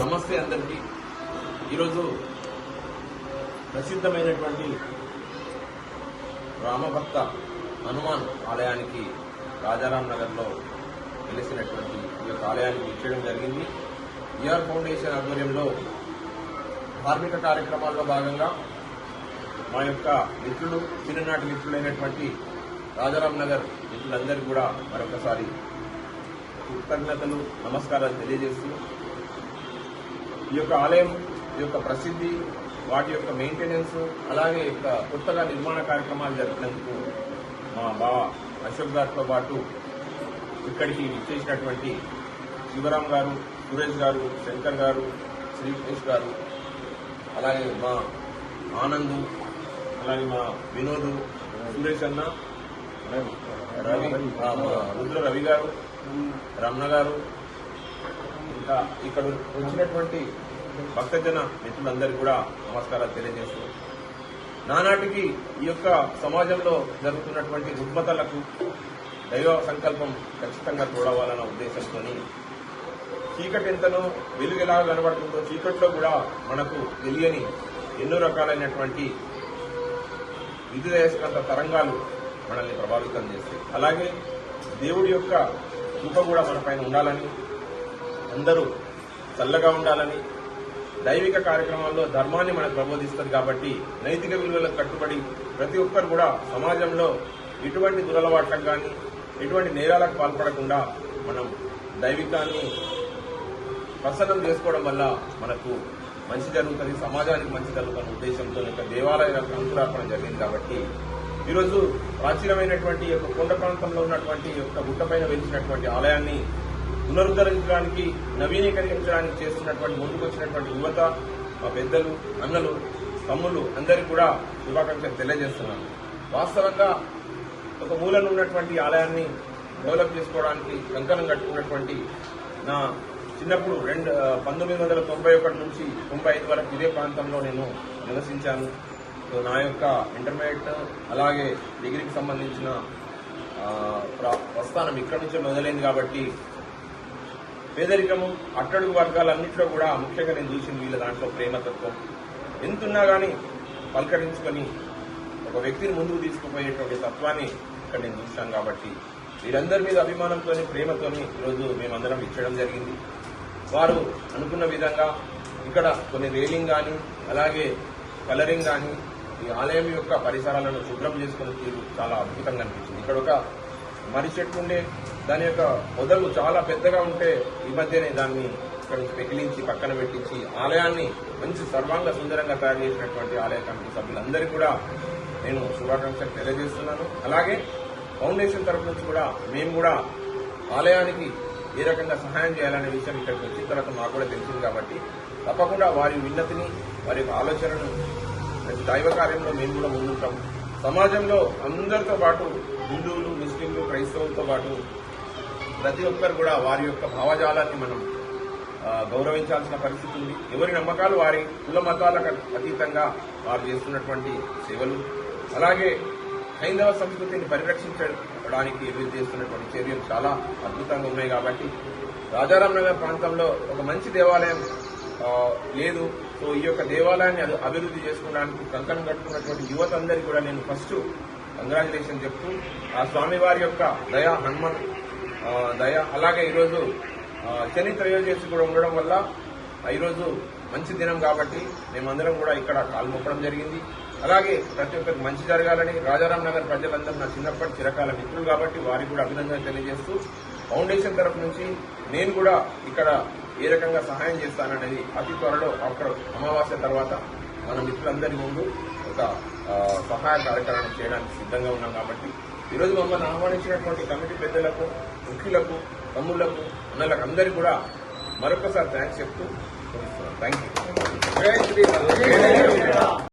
నమస్తే అందరికీ. ఈరోజు ప్రసిద్ధమైనటువంటి రామభక్త హనుమాన్ ఆలయానికి రాజారాం నగర్లో వెలిసినటువంటి ఈ యొక్క ఆలయానికి ఇచ్చడం జరిగింది. ఈఆర్ ఫౌండేషన్ ఆధ్వర్యంలో ధార్మిక కార్యక్రమాల్లో భాగంగా మా యొక్క మిత్రులు, చిన్ననాటి మిత్రులైనటువంటి రాజారాం నగర్ మిత్రులందరికీ కూడా మరొకసారి కృతజ్ఞతలు, నమస్కారాలు తెలియజేస్తూ ఈ యొక్క ఆలయం యొక్క ప్రసిద్ధి, వాటి యొక్క మెయింటెనెన్స్, అలాగే కొత్తగా నిర్మాణ కార్యక్రమాలు జరిపినందుకు మా బావ అశోక్ గారితో పాటు ఇక్కడికి విచ్చేసినటువంటి శివరాం గారు, సురేష్ గారు, శంకర్ గారు, శ్రీకృష్ణ గారు, అలాగే మా ఆనంద్, అలాగే మా వినోద్, సురేష్ అన్న, రవి, రుద్ర రవి గారు, రమణ గారు, ఇంకా ఇక్కడ వచ్చినటువంటి భక్తజన మిత్రులందరికీ కూడా నమస్కారాలు తెలియజేస్తూ, నానాటికి ఈ యొక్క సమాజంలో జరుగుతున్నటువంటి రుగ్మతలకు దైవ సంకల్పం ఖచ్చితంగా తోడవాలన్న ఉద్దేశంతో చీకటి ఎంతనో వెలుగు ఎలా కనబడుతుందో చీకట్లో కూడా మనకు తెలియని ఎన్నో రకాలైనటువంటి విద్యుదయస్కంత తరంగాలు మనల్ని ప్రభావితం చేస్తాయి. అలాగే దేవుడి యొక్క కృప కూడా మన పైన ఉండాలని, అందరూ చల్లగా ఉండాలని, దైవిక కార్యక్రమాల్లో ధర్మాన్ని మనకు ప్రబోధిస్తుంది కాబట్టి నైతిక విలువలకు కట్టుబడి ప్రతి ఒక్కరు కూడా సమాజంలో ఎటువంటి దురలవాట్లకు కానీ ఎటువంటి నేరాలకు పాల్పడకుండా మనం దైవికాన్ని ప్రసన్నం చేసుకోవడం వల్ల మనకు మంచి జరుగుతుంది, సమాజానికి మంచి జరుగుతున్న ఉద్దేశంతో దేవాలయాలకు అంకురార్పణ జరిగింది. కాబట్టి ఈరోజు ప్రాచీనమైనటువంటి యొక్క కొండ ప్రాంతంలో ఉన్నటువంటి యొక్క గుట్టపైన వెలిసినటువంటి ఆలయాన్ని పునరుద్ధరించడానికి, నవీకరించడానికి చేస్తున్నటువంటి ముందుకొచ్చినటువంటి యువత, మా పెద్దలు, అన్నలు, తమ్ముళ్ళు అందరికీ కూడా శుభాకాంక్షలు తెలియజేస్తున్నాను. వాస్తవంగా ఒక మూలను ఉన్నటువంటి ఆలయాన్ని డెవలప్ చేసుకోవడానికి కంకణం కట్టుకున్నటువంటి నా చిన్నప్పుడు 1991 నుంచి 95 వరకు ఇదే ప్రాంతంలో నేను నివసించాను. సో నా యొక్క ఇంటర్మీడియట్ అలాగే డిగ్రీకి సంబంధించిన ప్రస్థానం ఇక్కడి నుంచే మొదలైంది కాబట్టి పేదరికము అట్టడుగు వర్గాలన్నింటిలో కూడా ముఖ్యంగా నేను చూసింది వీళ్ళ దాంట్లో ప్రేమతత్వం ఎంతున్నా కానీ పలకరించుకొని ఒక వ్యక్తిని ముందుకు తీసుకుపోయేటువంటి తత్వాన్ని ఇక్కడ నేను చూశాను కాబట్టి వీరందరి మీద అభిమానంతో ప్రేమతో ఈరోజు మేమందరం ఇచ్చడం జరిగింది. వారు అనుకున్న విధంగా ఇక్కడ కొన్ని రేలింగ్ కానీ అలాగే కలరింగ్ కానీ ఈ ఆలయం యొక్క పరిసరాలను శుభ్రం చేసుకునే తీరు చాలా అద్భుతంగా అనిపించింది. ఇక్కడ ఒక మర్రి చెట్టు ఉండే దాని యొక్క మొదలు చాలా పెద్దగా ఉంటే ఈ మధ్యనే దాన్ని ఇక్కడ పెకిలించి పక్కన పెట్టించి ఆలయాన్ని మంచి సర్వాంగ సుందరంగా తయారు చేసినటువంటి ఆలయ కమిటీ సభ్యులందరికీ కూడా నేను శుభాకాంక్షలు తెలియజేస్తున్నాను. అలాగే ఫౌండేషన్ తరఫు నుంచి కూడా మేము కూడా ఆలయానికి ఏ రకంగా సహాయం చేయాలనే విషయం ఇక్కడికి వచ్చిన తర్వాత మాకు కూడా తెలిసింది కాబట్టి తప్పకుండా వారి విన్నతిని వారి యొక్క ఆలోచనను దైవ కార్యంలో మేము కూడా ముందుంటాం. సమాజంలో అందరితో పాటు హిందువులు, ముస్లింలు, క్రైస్తవులతో పాటు ప్రతి ఒక్కరు కూడా వారి యొక్క భావజాలాన్ని మనం గౌరవించాల్సిన పరిస్థితి ఉంది. ఎవరి నమ్మకాలు వారి కుల మతాలకు అతీతంగా వారు చేస్తున్నటువంటి సేవలు అలాగే హైందవ సంస్కృతిని పరిరక్షించడానికి వీరు చేస్తున్నటువంటి చర్యలు చాలా అద్భుతంగా ఉన్నాయి. కాబట్టి రాజారాం నగర్ ప్రాంతంలో ఒక మంచి దేవాలయం లేదు. సో ఈ యొక్క దేవాలయాన్ని అభివృద్ధి చేసుకోవడానికి కంకణం కట్టుకున్నటువంటి యువత అందరికీ కూడా నేను ఫస్ట్ కంగ్రాచులేషన్ చెప్తూ ఆ స్వామివారి యొక్క దయ, హనుమాన్ దయ అలాగే ఈరోజు శని త్రయోదశి కూడా ఉండడం వల్ల ఈరోజు మంచి దినం కాబట్టి మేమందరం కూడా ఇక్కడ కాల్మొక్కడం జరిగింది. అలాగే ప్రతి ఒక్కరికి మంచి జరగాలని రాజారాం నగర్ ప్రజలందరూ నా చిన్నప్పటి చిరకాల మిత్రులు కాబట్టి వారికి కూడా అభినందన తెలియజేస్తూ ఫౌండేషన్ తరఫు నుంచి నేను కూడా ఇక్కడ ఏ రకంగా సహాయం చేస్తాననేది అతి త్వరలో ఆఫ్టర్ అమావాస్య తర్వాత మన మిత్రులందరి ముందు ఒక సహాయ కార్యక్రమం చేయడానికి సిద్ధంగా ఉన్నాం. కాబట్టి ఈరోజు మమ్మల్ని ఆహ్వానించినటువంటి కమిటీ పెద్దలకు, ముఖ్యులకు, తమ్ముళ్లకు, అన్నలకు అందరికీ కూడా మరొకసారి థ్యాంక్స్ చెప్తూ థ్యాంక్ యూ.